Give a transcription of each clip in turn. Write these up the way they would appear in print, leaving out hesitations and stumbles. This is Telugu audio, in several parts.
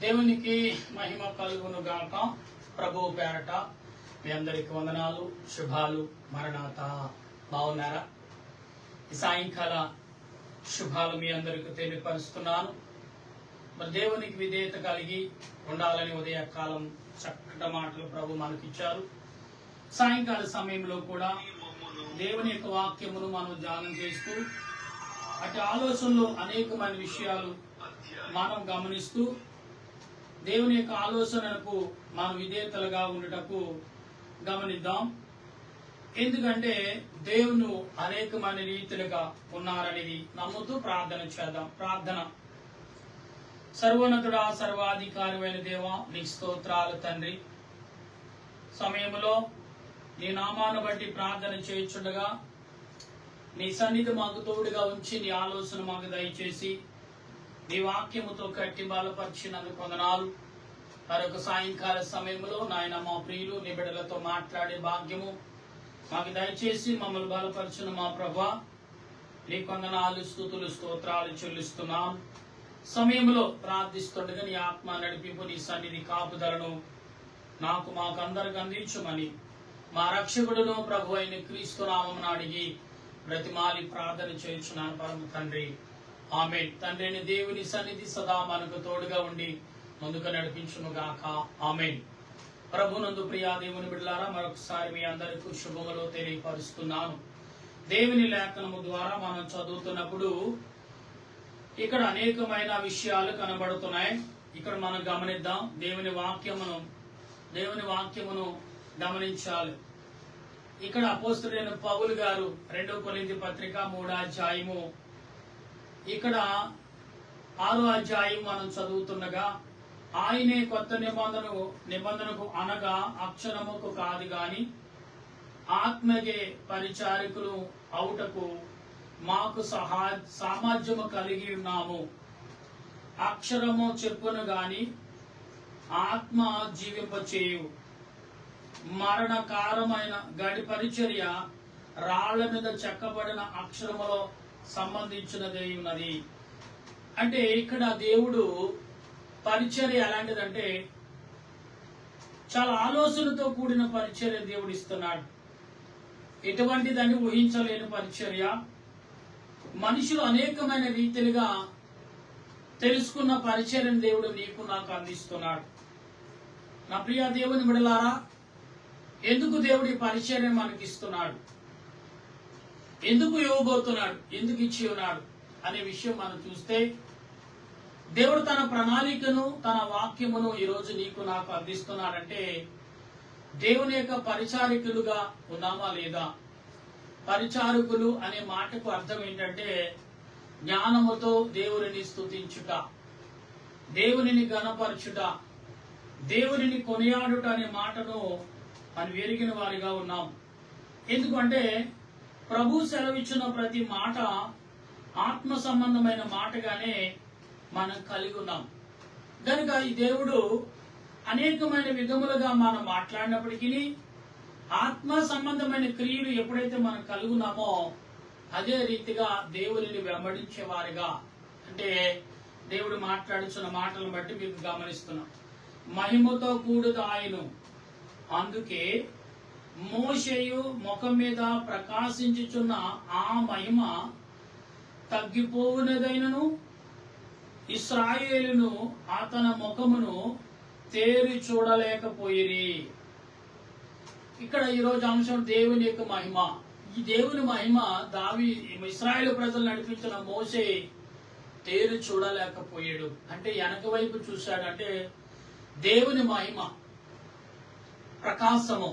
దేవునికి మహిమ కలుగును గాక. ప్రభువు పేరట మీ అందరికి వందనాలు, శుభాలు. మరణాత. బాగున్నారా? ఈ సాయంకాల శుభాలు మీ అందరికి తెలియపరుస్తున్నాను. మరి దేవునికి విధేయత కలిగి ఉండాలని ఉదయకాలం చక్కటి మాటలు ప్రభు మనకిచ్చారు. సాయంకాల సమయంలో కూడా దేవుని యొక్క వాక్యమును మనం ధ్యానం చేస్తూ అటు ఆలోచనలో అనేకమైన విషయాలు మనం గమనిస్తూ దేవుని యొక్క ఆలోచనలకు మనం విధేయతలుగా ఉండటకు గమనిద్దాం. ఎందుకంటే దేవుని అనేకమైన రీతిలుగా ఉన్నారనేది నమ్ముతూ ప్రార్థన చేద్దాం. ప్రార్థన. సర్వోన్నతుడా, సర్వాధికారి అయిన దేవా, నీ స్తోత్రాలు తండ్రి. సమయంలో నీ నామాన్ని బట్టి ప్రార్థన చేయుచుండగా నీ సన్నిధి మాకు తోడుగా ఉంచి నీ ఆలోచన మాకు దయచేసి నీ వాక్యముతో కట్టి బలపరిచినందుకు వందనాలు. మరొక సాయంకాల సమయంలో నాయన మా ప్రియులు నీ బిడ్డలతో మాట్లాడే భాగ్యము మాకు దయచేసి మమ్మల్ని బలపరిచిన మా ప్రభువా, నీ వందనాలు, స్తుతులు, స్తోత్రాలు చెల్లిస్తున్నాం. సమయంలో ప్రార్థిస్తుండగా నీ ఆత్మ నడిపింపు, నీ సన్నిధి కాపుదలను మాకు అందరికి అందించమని మా రక్షకుడును ప్రభు అయిన క్రీస్తు నామమున అడిగి బ్రతిమాలి ప్రార్థన చేయుచున్నాను పరమ తండ్రి. ఆమేన్. తండ్రిని దేవుని సన్నిధి సదా మనకు తోడుగా ఉండి ముందుకు నడిపించును గాక. ఆమేన్. ప్రభునందు ప్రియా దేవుని బిడ్డలారా, మరొకసారి మీ అందరికీ శుభములు తెలియపరుస్తున్నాను. దేవుని లేఖనము ద్వారా మనం చదువుతున్నప్పుడు ఇక్కడ అనేకమైన విషయాలు కనబడుతున్నాయి. ఇక్కడ మనం గమనిద్దాం. దేవుని వాక్యమును గమనించాలి. ఇక్కడ అపోస్తలుడైన పౌలు గారు 2 కొరింథీ పత్రిక 3వ అధ్యాయము ఇక్కడ 6వ అధ్యాయం మనం చదువుతుండగా, ఆయనే కొత్త నిబంధనకు అనగా అక్షరముకు కాదు గాని ఆత్మగే పరిచారకులు అవుటకు మాకు సామర్థ్యము కలిగి ఉన్నాము. అక్షరము చెప్పును గాని ఆత్మ జీవింపచేయు. మరణకారమైన గడి పరిచర్య రాళ్ల మీద చెక్కబడిన అక్షరములో సంబంధించినది ఉన్నది. అంటే ఇక్కడ దేవుడు పరిచర్య ఎలాంటిదంటే చాలా ఆలోచనతో కూడిన పరిచర్య దేవుడు ఇస్తున్నాడు. ఎటువంటి దాన్ని ఊహించలేని పరిచర్య. మనుషులు అనేకమైన రీతిలుగా తెలుసుకున్న పరిచర్యను దేవుడు నీకు నాకు అందిస్తున్నాడు. నా ప్రియ దేవుని బిడ్డలారా, ఎందుకు దేవుడి పరిచర్యను మనకి ఇస్తున్నాడు, ఎందుకు ఇవ్వబోతున్నాడు, ఎందుకు ఇచ్చి ఉన్నాడు అనే విషయం మనం చూస్తే, దేవుడు తన ప్రణాళికను తన వాక్యమును ఈరోజు నీకు నాకు అందిస్తున్నాడంటే దేవుని యొక్క పరిచారకులుగా ఉన్నామా లేదా? పరిచారకులు అనే మాటకు అర్థం ఏంటంటే జ్ఞానముతో దేవునిని స్తుతించుట, దేవునిని గణపరచుట, దేవునిని కొనియాడుట అనే మాటను మనం ఎరిగిన వారిగా ఉన్నాం. ఎందుకంటే ప్రభు సెలవిచ్చిన ప్రతి మాట ఆత్మ సంబంధమైన మాటగానే మనం కలిగి ఉన్నాం. కనుక ఈ దేవుడు అనేకమైన విధములుగా మనం మాట్లాడినప్పటికీ ఆత్మ సంబంధమైన క్రియలు ఎప్పుడైతే మనం కలిగి ఉన్నామో అదే రీతిగా దేవునిని వెంబడించే వారిగా, అంటే దేవుడు మాట్లాడుతున్న మాటలను బట్టి మీకు గమనిస్తున్నాం. మహిమతో కూడుదు ఆయను, అందుకే మోషేయు ముఖం మీద ప్రకాశించుచున్న ఆ మహిమ తగ్గిపోవునదైనను ఇశ్రాయేలును అతని ముఖమును తేరి చూడలేకపోయిరి. ఇక్కడ ఈరోజు అంశం దేవుని యొక్క మహిమ. ఈ దేవుని మహిమ ఇశ్రాయేలు ప్రజలు నడిపించిన మోషే తేరి చూడలేకపోయాడు. అంటే వెనక వైపు చూశాడంటే దేవుని మహిమ ప్రకాశము.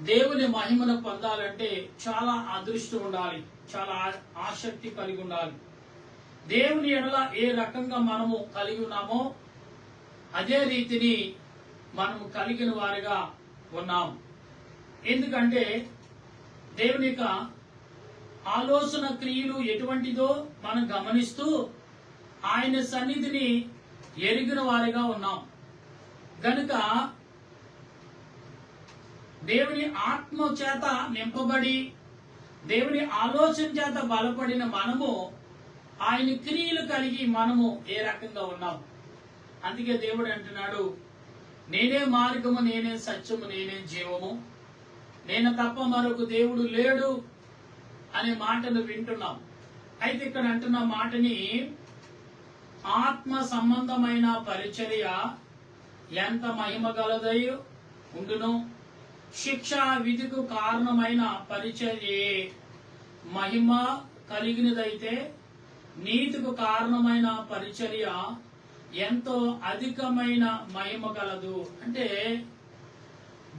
దేవుని మహిమను పొందాలంటే చాలా అదృష్టం ఉండాలి, చాలా ఆసక్తి కలిగి ఉండాలి. దేవుని ఎడల ఏ రకంగా మనము కలిగి ఉన్నామో అదే రీతిని మనము కలిగిన వారిగా ఉన్నాం. ఎందుకంటే దేవుని యొక్క ఆలోచన క్రియలు ఎటువంటిదో మనం గమనిస్తూ ఆయన సన్నిధిని ఎరిగిన వారిగా ఉన్నాం. గనుక దేవుని ఆత్మ చేత నింపబడి దేవుని ఆలోచన చేత బలపడిన మనము ఆయన క్రియలు కలిగి మనము ఏ రకంగా ఉన్నాం అందుకే దేవుడు అంటున్నాడు, నేనే మార్గము, నేనే సత్యము, నేనే జీవము, నేను తప్ప మరొక దేవుడు లేడు అనే మాటను వింటున్నాం. అయితే ఇక్కడ అంటున్న మాటని ఆత్మ సంబంధమైన పరిచర్య ఎంత మహిమ గలదై ఉండును, శిక్షా విధికు కారణమైన పరిచర్య మహిమ కలిగినదైతే నీతికు కారణమైన పరిచర్య ఎంతో అధికమైన మహిమ కలదు. అంటే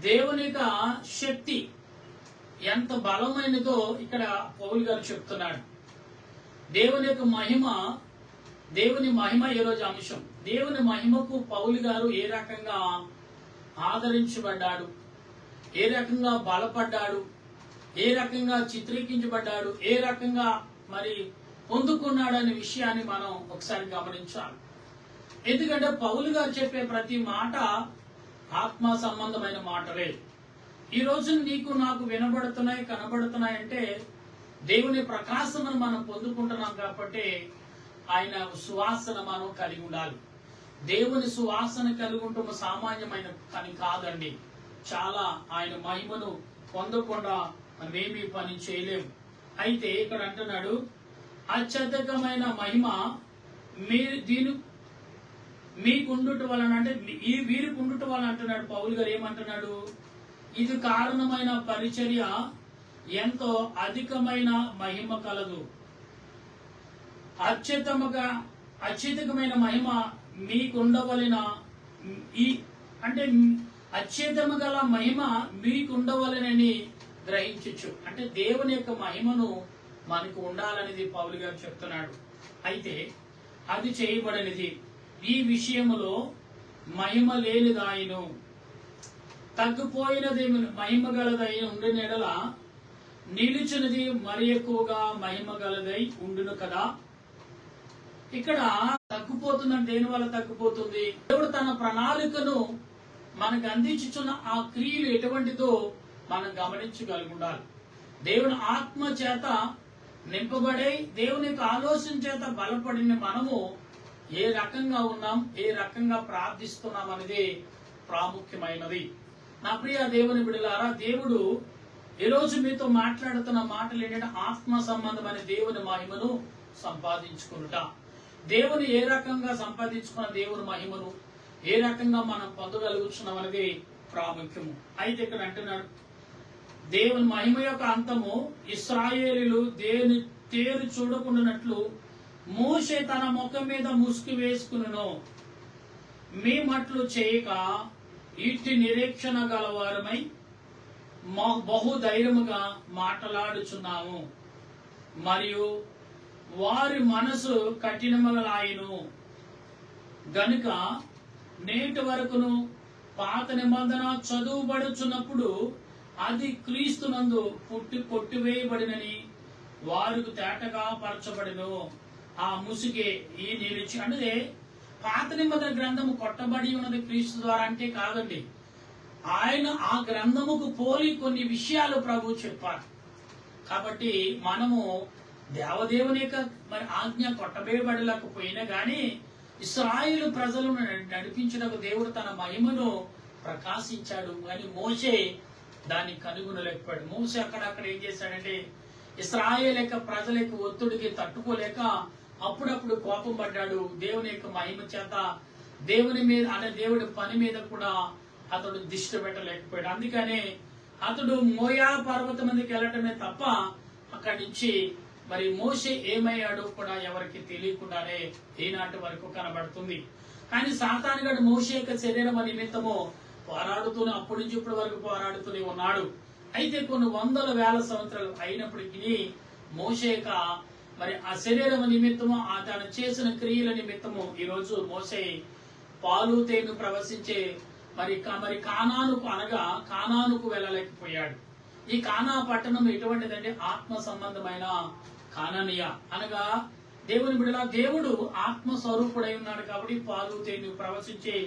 దేవుని యొక్క శక్తి ఎంత బలమైనదో ఇక్కడ పౌలు గారు చెప్తున్నాడు. దేవుని యొక్క మహిమ, దేవుని మహిమ ఈరోజు అంశం. దేవుని మహిమకు పౌలు గారు ఏ రకంగా ఆదరించబడ్డాడు, ఏ రకంగా బలపడ్డాడు, ఏ రకంగా చిత్రీకరించబడ్డాడు, ఏ రకంగా మరి పొందుకున్నాడు అనే విషయాన్ని మనం ఒకసారి గమనించాలి. ఎందుకంటే పౌలు గారు చెప్పే ప్రతి మాట ఆత్మ సంబంధమైన మాటలే. ఈ రోజు నీకు నాకు వినబడుతున్నాయి, కనబడుతున్నాయి అంటే దేవుని ప్రకాశమును మనం పొందుకుంటున్నాం కాబట్టి ఆయన సువాసన మనం కలిగి ఉండాలి. దేవుని సువాసన కలిగి ఉండటం సామాన్యమైన పని కాదండి. చాలా ఆయన మహిమను పొందకుండా మనమేమీ పని చేయలేము. అయితే ఇక్కడ అంటున్నాడు, అత్యధికమైన మహిమ మీరు మీకుండుట వలన, అంటే ఈ వీరికి ఉండుట వలన అంటున్నాడు పౌలు గారు. ఏమంటున్నాడు? ఇది కారణమైన పరిచర్య ఎంతో అధికమైన మహిమ కలదు. అత్యధికమైన మహిమ మీకుండవలన, అంటే అత్యధికమ గల మహిమ మీకుండవలనని గ్రహించచ్చు. అంటే దేవుని యొక్క మహిమను మనకు ఉండాలనేది పౌలు గారు చెప్తున్నాడు. అయితే అది చేయబడనిది. ఈ విషయములో మహిమ లేనిదాయను, తగ్గిపోయినది మహిమ గలదై ఉండిన ఎడల నిలిచినది మరి ఎక్కువగా మహిమ గలదై ఉండును కదా. ఇక్కడ తగ్గిపోతుందంటే దేని వల్ల తగ్గిపోతుంది? దేవుడు తన ప్రణాళికను మనకు అందించుచున్న ఆ క్రియలు ఎటువంటిదో మనం గమనించగలిగి ఉండాలి. దేవుని ఆత్మ చేత నింపబడే, దేవుని యొక్క ఆలోచన చేత బలపడిన మనము ఏ రకంగా ఉన్నాం, ఏ రకంగా ప్రార్థిస్తున్నాం అనేది ప్రాముఖ్యమైనది. నా ప్రియ దేవుని బిడ్డలారా, దేవుడు ఈరోజు మీతో మాట్లాడుతున్న మాటలు ఏంటంటే ఆత్మ సంబంధమైన దేవుని మహిమను సంపాదించుకునుట. దేవుని ఏ రకంగా సంపాదించుకున్న దేవుని మహిమను ఏ రకంగా మనం పొందగలుగుతున్నాం అనేది ప్రాముఖ్యము. అయితే ఇక్కడ అంటున్నాడు, దేవుని మహిమ యొక్క అంతము ఇశ్రాయేలీయులు దేవుని తేరు చూడకుండానట్లు మోషే తన ముఖం మీద ముసుగు వేసుకును. మీ మట్లు చేయక ఇట్టి నిరీక్షణ గలవారమై బహుధైర్యముగా మాట్లాడుచున్నాము. మరియు వారి మనసు కఠినములాయెను గనుక నేటి వరకును పాత నిబంధన చదువుబడుచున్నప్పుడు అది క్రీస్తునందు కొట్టివేయబడినని వారికి తేటగా పరచబడిను. ఆ ముసుగే ఈ నిలిచి, అంటే పాత నిబంధన గ్రంథము కొట్టబడి ఉన్నది క్రీస్తు ద్వారా అంటే కాదండి. ఆయన ఆ గ్రంథముకు పోలి కొన్ని విషయాలు ప్రభు చెప్పారు. కాబట్టి మనము దేవదేవుని యొక్క మరి ఆజ్ఞ కొట్టబేయబడలేకపోయినా గాని ఇశ్రాయేలు ప్రజలను నడిపించడానికి దేవుడు తన మహిమను ప్రకాశించాడు. కానీ మోషే దాన్ని కనుగొనలేకపోయాడు. మోషే అక్కడక్కడ ఏం చేశాడంటే ఇశ్రాయేలు యొక్క ప్రజల యొక్క ఒత్తిడికి తట్టుకోలేక అప్పుడప్పుడు కోపం పడ్డాడు. దేవుని యొక్క మహిమ చేత దేవుని మీద, అంటే దేవుడి పని మీద కూడా అతడు దిష్టి పెట్టలేకపోయాడు. అందుకనే అతడు మోయా పర్వతం మీదకి వెళ్ళటమే తప్ప అక్కడి నుంచి మరి మోషే ఏమయ్యాడో కూడా ఎవరికి తెలియకుండానే ఈనాటి వరకు కనబడుతుంది. కానీ సాతానుగాడు మోషే యొక్క శరీరం నిమిత్తము పోరాడుతూనే అప్పటి నుంచి ఇప్పటి వరకు పోరాడుతూనే ఉన్నాడు. అయితే కొన్ని వందల వేల సంవత్సరాలు అయినప్పటికీ మోషే యొక్క మరి ఆ శరీరం నిమిత్తము, ఆ తాను చేసిన క్రియల నిమిత్తము ఈరోజు మోషే పాలు తేను ప్రవశించే మరి కానానుకు, అనగా కానానుకు వెళ్ళలేకపోయాడు. ఈ కానా పట్టణం ఎటువంటిదంటే ఆత్మ సంబంధమైన కానానియ, అనగా దేవుని బిడ్డల దేవుడు ఆత్మ స్వరూపుడై ఉన్నాడు. కాబట్టి పాలు తేను ప్రవశించే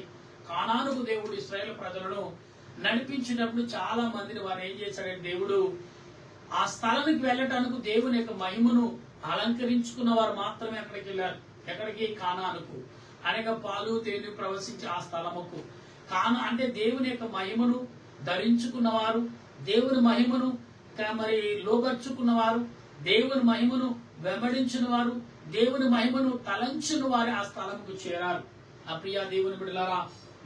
కానానుకు దేవుడు ఇశ్రాయేలు ప్రజలను నడిపించినప్పుడు చాలా మందిని వారు ఏం చేశాడంటే దేవుడు ఆ స్థలానికి వెళ్ళటానికి దేవుని యొక్క మహిమను అలంకరించుకున్న వారు మాత్రమే అక్కడికి వెళ్ళారు. ఎక్కడికి? కానానుకు. అనగా పాలు తేనె ప్రవశించే ఆ స్థలముకు అంటే దేవుని యొక్క మహిమను ధరించుకున్నవారు, దేవుని మహిమను మరి లోబర్చుకున్నవారు, దేవుని మహిమను వెంబడించిన వారు, దేవుని మహిమను తలంచిన వారు ఆ స్థలముకు చేరారు. ఆ ప్రియ దేవుని బిడ్డలారా,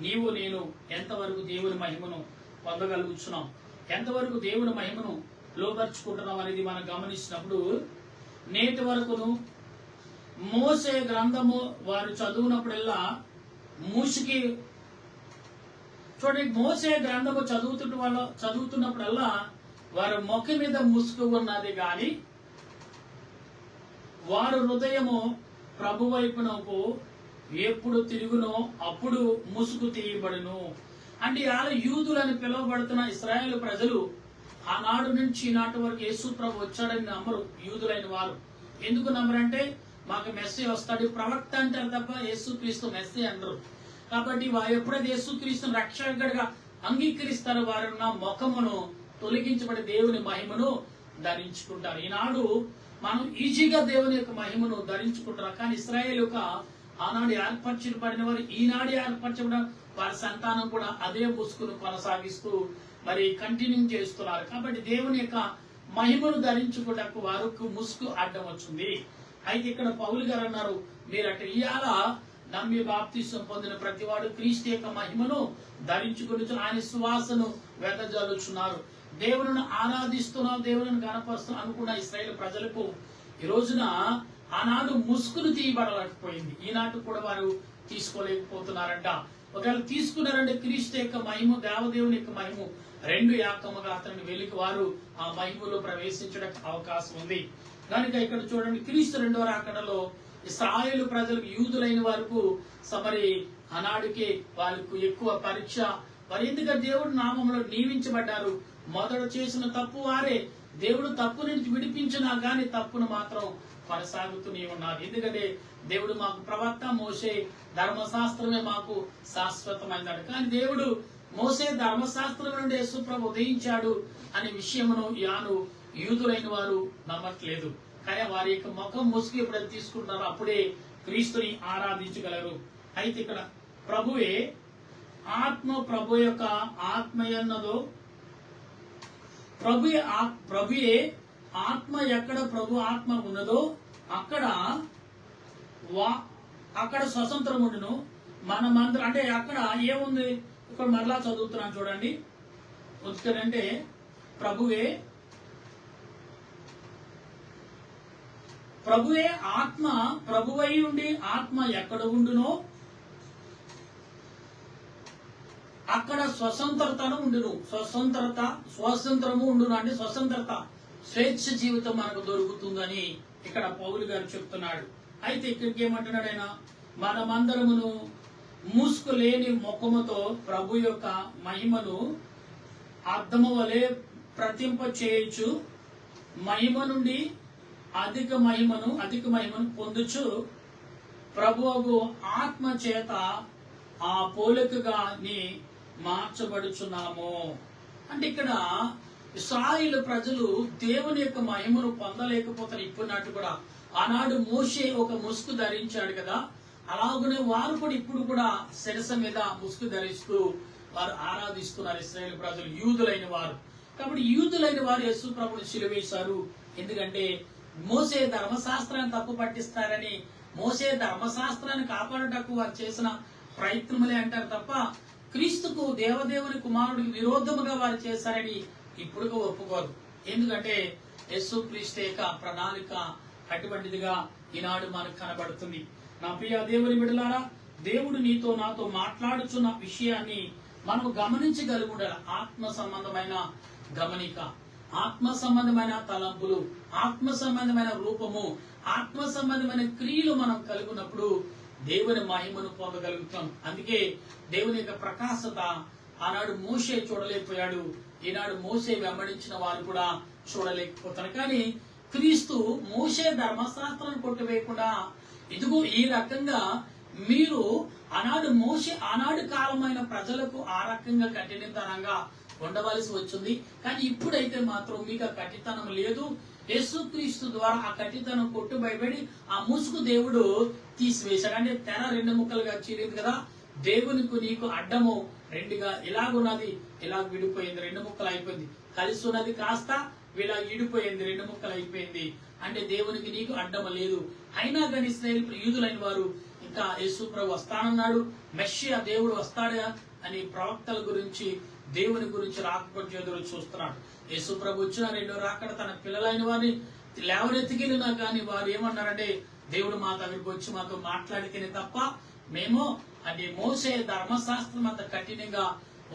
నీవు నేను ఎంతవరకు దేవుని మహిమను పొందగలుగుతున్నాం, ఎంతవరకు దేవుని మహిమను లోబర్చుకుంటున్నాం అనేది మనం గమనించినప్పుడు, నేటి వరకును మోసే గ్రంథము వారు చదువునప్పుడల్లా మూసికి చూడండి, మోసే గ్రంథము చదువుతున్నప్పుడల్లా వారి ముఖం మీద ముసుగు ఉన్నది గాని వారు హృదయము ప్రభు వైపునకు ఎప్పుడు తిరుగునో అప్పుడు ముసుగు తీయబడును. అంటే అలా యూదులని పిలువబడుతున్న ఇశ్రాయేలు ప్రజలు ఆనాడు నుంచి ఈనాటి వరకు యేసు ప్రభు వచ్చాడని నమ్మరు. యూదులైన వారు ఎందుకు నమ్మరంటే, మాకు మెస్సీ వస్తాడు ప్రవక్త అంటారు తప్ప యేసు క్రీస్తు మెస్సీ అనరు. కాబట్టి వారు ఎప్పుడైతే యేసు క్రీస్తును రక్షకుడిగా అంగీకరిస్తారో వారు నా ముఖమును తొలగించబడి దేవుని మహిమను ధరించుకుంటారు. ఈనాడు మనం ఈజీగా దేవుని యొక్క మహిమను ధరించుకుంటారు. కానీ ఇశ్రాయేలు యొక్క ఆనాడు ఏర్పరచబడిన వారు ఈనాడు ఏర్పరచబడిన వారి సంతానం కూడా అదే ముసుగును కొనసాగిస్తూ మరి కంటిన్యూ చేస్తున్నారు. కాబట్టి దేవుని యొక్క మహిమను ధరించుకోవడానికి వారికి ముసుగు అడ్డం వచ్చింది. అయితే ఇక్కడ పౌలు గారు అన్నారు, మీరు అటు ఇయాల నమ్మి బాప్తిసం పొందిన ప్రతి వాడు క్రీస్తు యొక్క మహిమను ధరించుకుని ఆయన సువాసను వెదజల్లుచున్నారు. దేవుని ఆరాధిస్తున్నాం, దేవుని గణపరుస్తున్నాం అనుకున్న ఇశ్రాయేలు ప్రజలకు ఈ రోజున ఆనాడు ముసుగును తీయబడలేకపోయింది. ఈనాడు కూడా వారు తీసుకోలేకపోతున్నారంట. ఒకవేళ తీసుకున్నారంటే క్రీస్తు యొక్క మహిమ, దేవదేవుని యొక్క మహిమ రెండు ఏకముగా అతని వెలికి వారు ఆ మహిమలో ప్రవేశించడానికి అవకాశం ఉంది. కనుక ఇక్కడ చూడండి, క్రీస్తు రెండవ రాకడలో ఇశ్రాయేలు ప్రజలకు యూదులైన వరకు మరి ఆనాడికి వాళ్ళకు ఎక్కువ పరీక్ష. వారు ఎందుకంటే దేవుడి నామంలో నియమించబడ్డారు. మొదట చేసిన తప్పు వారే. దేవుడు తప్పు నుంచి విడిపించినా గాని తప్పును మాత్రం కొనసాగుతూనే ఉన్నారు. ఎందుకంటే దేవుడు మాకు ప్రవక్త, మోసే ధర్మశాస్త్రమే మాకు శాశ్వతమైనది. కానీ దేవుడు మోసే ధర్మశాస్త్రం నుండి యేసు ప్రభు ఉదయించాడు అనే విషయమును యూదులైన వారు నమ్మట్లేదు. కానీ వారి యొక్క ముఖం ముసుగు ఎప్పుడైతే తీసుకుంటారో అప్పుడే క్రీస్తుని ఆరాధించగలరు. అయితే ఇక్కడ ప్రభువే ఆత్మ, ప్రభు యొక్క ఆత్మ అన్నదో ప్రభుయే ఆత్మ, ఎక్కడ ప్రభు ఆత్మ ఉన్నదో అక్కడ స్వతంత్రం ఉండును. మనమందరం అంటే అక్కడ ఏముంది, ఇక్కడ మరలా చదువుతున్నాను చూడండి. ఎందుకంటే ప్రభువే ఆత్మ, ప్రభువై ఉండి ఆత్మ ఎక్కడ ఉండునో అక్కడ స్వతంత్రతను ఉండును. స్వతంత్రము ఉండును అంటే స్వతంత్రత, స్వేచ్ఛ జీవితం మనకు దొరుకుతుందని ఇక్కడ పౌలు గారు చెప్తున్నాడు. అయితే ఇక్కడికి ఏమంటున్నాడు ఆయన, మనమందరమును మూసుకు లేని ముఖముతో ప్రభు యొక్క మహిమను అర్థము వలె ప్రతింప చేయొచ్చు, మహిమ నుండి అధిక మహిమను పొందుచు ప్రభువు ఆత్మ చేత ఆ పోలికగా మార్చబడుచున్నాము. అంటే ఇక్కడ ఇశ్రాయేలు ప్రజలు దేవుని యొక్క మహిమను పొందలేకపోతారు. ఇప్పుడు కూడా ఆనాడు మోషే ఒక ముసుగు ధరించాడు కదా, అలాగనే వారు కూడా ఇప్పుడు కూడా శిరస మీద ముసుగు ధరిస్తూ వారు ఆరాధిస్తున్నారు ఇశ్రాయేలు ప్రజలు, యూదులైన వారు. కాబట్టి యూదులైన వారు యేసు ప్రభుని సిలువేశారు. ఎందుకంటే మోసే ధర్మశాస్త్రాన్ని తప్పు పట్టిస్తారని, మోసే ధర్మశాస్త్రాన్ని కాపాడటకు వారు చేసిన ప్రయత్నములే అంటారు తప్ప క్రీస్తుకు, దేవదేవుని కుమారుడికి విరోధముగా వారు చేశారని ఇప్పుడు ఒప్పుకోరు. ఎందుకంటే యేసు క్రీస్తు యొక్క ప్రణాళిక అటువంటిదిగా ఈనాడు మనకు కనబడుతుంది. నా ప్రియ దేవుని బిడ్డలారా, దేవుడు నీతో నాతో మాట్లాడుచున్న విషయాన్ని మనం గమనించగలుగుండాలి. ఆత్మ సంబంధమైన గమనిక, ఆత్మ సంబంధమైన తలంపులు, ఆత్మ సంబంధమైన రూపము, ఆత్మ సంబంధమైన క్రియలు మనం కలిగినప్పుడు దేవుని మహిమను పొందగలుగుతాం. అందుకే దేవుని యొక్క ప్రకాశత ఆనాడు మోషే చూడలేకపోయాడు, ఈనాడు మోషే వెంబడించిన వారు కూడా చూడలేకపోతారు. కానీ క్రీస్తు మోషే ధర్మశాస్త్రాన్ని కొట్టివేయకుండా ఇదిగో ఈ రకంగా మీరు ఆనాడు కాలమైన ప్రజలకు ఆ రకంగా కఠినతనంగా ఉండవలసి వచ్చింది. కానీ ఇప్పుడైతే మాత్రం మీకు కఠినతనం లేదు, యేసుక్రీస్తు ద్వారా ఆ కట్టితనం కొట్టుబయబడి ఆ ముసుగు దేవుడు తీసివేశాడు. అంటే తెర 2 ముక్కలుగా చీలింది కదా, దేవునికి నీకు అడ్డము రెండుగా ఇలాగున్నది, ఇలా విడిపోయింది, 2 ముక్కలు అయిపోయింది. కలిసి ఉన్నది కాస్త ఇలా విడిపోయింది, 2 ముక్కలు అయిపోయింది. అంటే దేవునికి నీకు అడ్డము లేదు. అయినా కానీ ఇశ్రాయేలు యూదులైన వారు ఇంకా యేసు ప్రభు వస్తానన్నాడు, మెస్సియా దేవుడు వస్తాడా అని ప్రవక్తల గురించి దేవుని గురించి రాకపోతే ఎదురు చూస్తున్నాడు. యేసు ప్రభు వచ్చిన 2వ రాకడ తన పిల్లలైన వారిని లేవనెత్తికెళ్ళినా కానీ వారు ఏమన్నారంటే, దేవుడు మా దగ్గరికి వచ్చి మాతో మాట్లాడితేనే తప్ప మేము అంటే మోసే ధర్మశాస్త్రం అంత కఠినంగా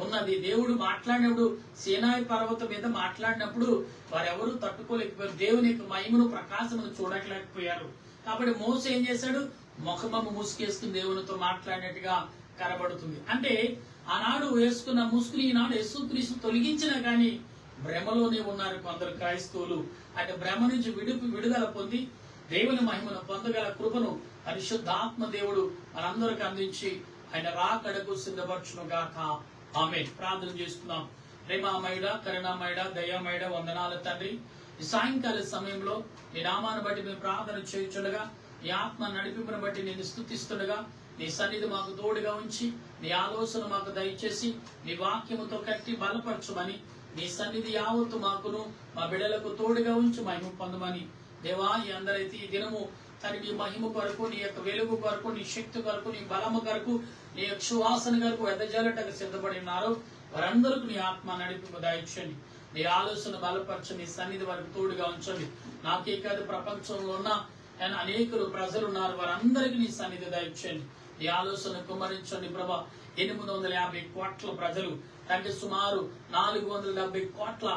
ఉన్నది. దేవుడు మాట్లాడినప్పుడు సీనాయి పర్వతం మీద మాట్లాడినప్పుడు వారెవరూ తట్టుకోలేకపోయారు. దేవుని యొక్క మహిమను ప్రకాశమును చూడలేకపోయారు. కాబట్టి మోసే ఏం చేశాడు, ముఖమమ్మ ముసుకేసుకుని దేవునితో మాట్లాడినట్టుగా కనబడుతుంది. అంటే ఆనాడు వేసుకున్న ముసుగుని ఈనాడు యేసుక్రీస్తు తొలగించినా కానీ భ్రమలోనే ఉన్నారు కొందరు క్రైస్తవులు. అంటే భ్రమ నుంచి విడుదల పొంది దేవుని మహిమను పొందగల కృపను పరిశుద్ధాత్మ దేవుడు మనందరికి అందించి ఆయన రాకడకు సిద్ధపరచును గాక. ఆమేన్. ప్రార్థన చేసుకుందాం. ప్రేమామయుడ, కరుణామయుడ, దయామయుడ, వందనాలు తండ్రి. ఈ సాయంకాల సమయంలో నీ నామాన్ని బట్టి మేము ప్రార్థన చేయుచుండగా, నీ ఆత్మ నడిపింపును బట్టి నేను స్తుతిస్తుండగా, నీ సన్నిధి మాకు తోడుగా ఉంచి నీ ఆలోచన మాకు దయచేసి నీ వాక్యముతో కట్టి బలపరచుమని, నీ సన్నిధి యావత్తు మాకును మా బిడ్డలకు తోడుగా ఉంచి మహిమ పొందమని దేవా, ఈ అందరైతే ఈ దినము తన నీ మహిమ కొరకు, నీ యొక్క వెలుగు కొరకు, నీ శక్తి కొరకు, నీ బలము కొరకు, నీ యొక్క సువాసన కొరకు ఎదజాలటకు సిద్ధపడి ఉన్నారు వారందరికీ నీ ఆత్మ నడిపింపు దయచండి. నీ ఆలోచన బలపరచండి, నీ సన్నిధి వారికి తోడుగా ఉంచండి. నాకే కాదు ప్రపంచంలో ఉన్న అనేకులు ప్రజలు ఉన్నారు, వారందరికీ నీ సన్నిధి దయచండి. నీ ఆలోచన కుమ్మరించండి ప్రభా. 850 కోట్ల ప్రజలు అంటే సుమారు 470 కోట్ల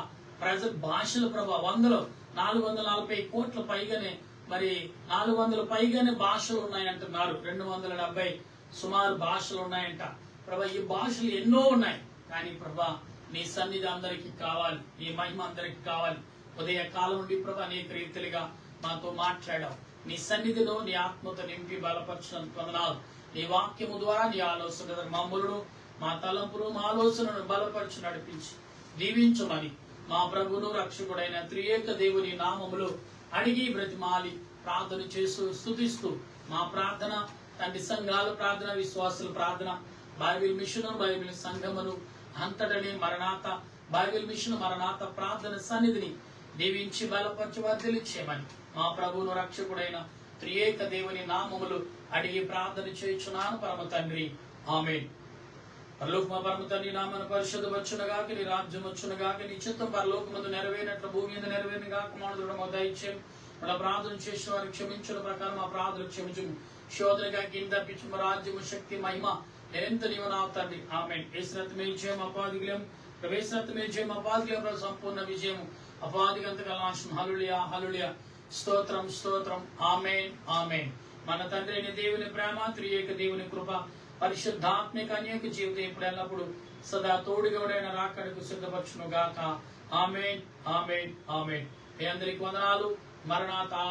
ప్రజల భాషల ప్రభా, 440 కోట్ల పైగానే మరి 400 పైగానే భాషలు ఉన్నాయంటున్నారు. 270 సుమారు భాషలు ఉన్నాయంట ప్రభా. ఈ భాషలు ఎన్నో ఉన్నాయి, కానీ ప్రభా నీ సన్నిధి అందరికీ కావాలి, నీ మహిమ అందరికీ కావాలి. ఉదయ కాలం నుండి ప్రభా అనేక రీతిలుగా మాతో మాట్లాడావు. నీ సన్నిధిలో నీ ఆత్మతో నింపి బలపరచడానికి వందనాలు. నీ వాక్యము ద్వారా నీ ఆలోచన మమ్ములను, మా తలంపులు, మా ఆలోచనను బలపరిచి నడిపించి దీవించమని మా ప్రభువును రక్షకుడైన త్రియేక దేవుని నామములో అడిగి బ్రతిమాలి ప్రార్థన చేస్తూ స్తుతిస్తూ మా ప్రార్థన తండ్రి సంఘాల ప్రార్థన, విశ్వాసుల ప్రార్థన, బైబిల్ మిషన్, బైబిల్ సంఘమును అంతటనే మరణాత బైబిల్ మిషన్ మరణాత ప్రార్థన సన్నిధిని దీవించి బలపరిచి వర్ధిల్లించేయమని మా ప్రభువును రక్షకుడైన త్రియేక దేవుని నామములు అడిగి ప్రార్థన చేయుచున్నాను పరమ తండ్రి. ఆమేన్. పరలోకమ పరమ తండ్రి, నామన పరిశుద్ధ వచ్చునగాక, నీ రాజ్యం వచ్చునగాక, నీ చిత్తం పరలోకమందు నెరవేరినట్లు భూమి మీద నెరవేరునుగాక. మానవుడము దయచేయం. మన ప్రార్థన చేసిన వారికి క్షమించిన ప్రకారం మా ప్రార్థన క్షమించుము. శోధనగా కింద పిచ్చుమ రాజ్యము, శక్తి, మహిమ నిరంతర నీవనావు తండ్రి. ఆమేన్. యేసురత్నమే జయం, అపాదిగలం ప్రవేశరత్నమే జయం, అపాదిగలం సంపూర్ణ విజయము, అపాదిగంతగల నాశనం. హల్లెలూయా, హల్లెలూయా. స్తోత్రం, స్తోత్రం. ఆమేన్, ఆమేన్. మన తండ్రి అయిన దేవుని ప్రేమ, త్రియేక దేవుని కృప, పరిశుద్ధాత్మిక అనేక జీవితం ఇప్పుడు ఎల్లప్పుడు సదా తోడుగోడైన రాకడకు సిద్ధపరచును గాక. ఆమేన్, ఆమేన్, ఆమేన్. మీ అందరికి వందనాలు. మరణాతా.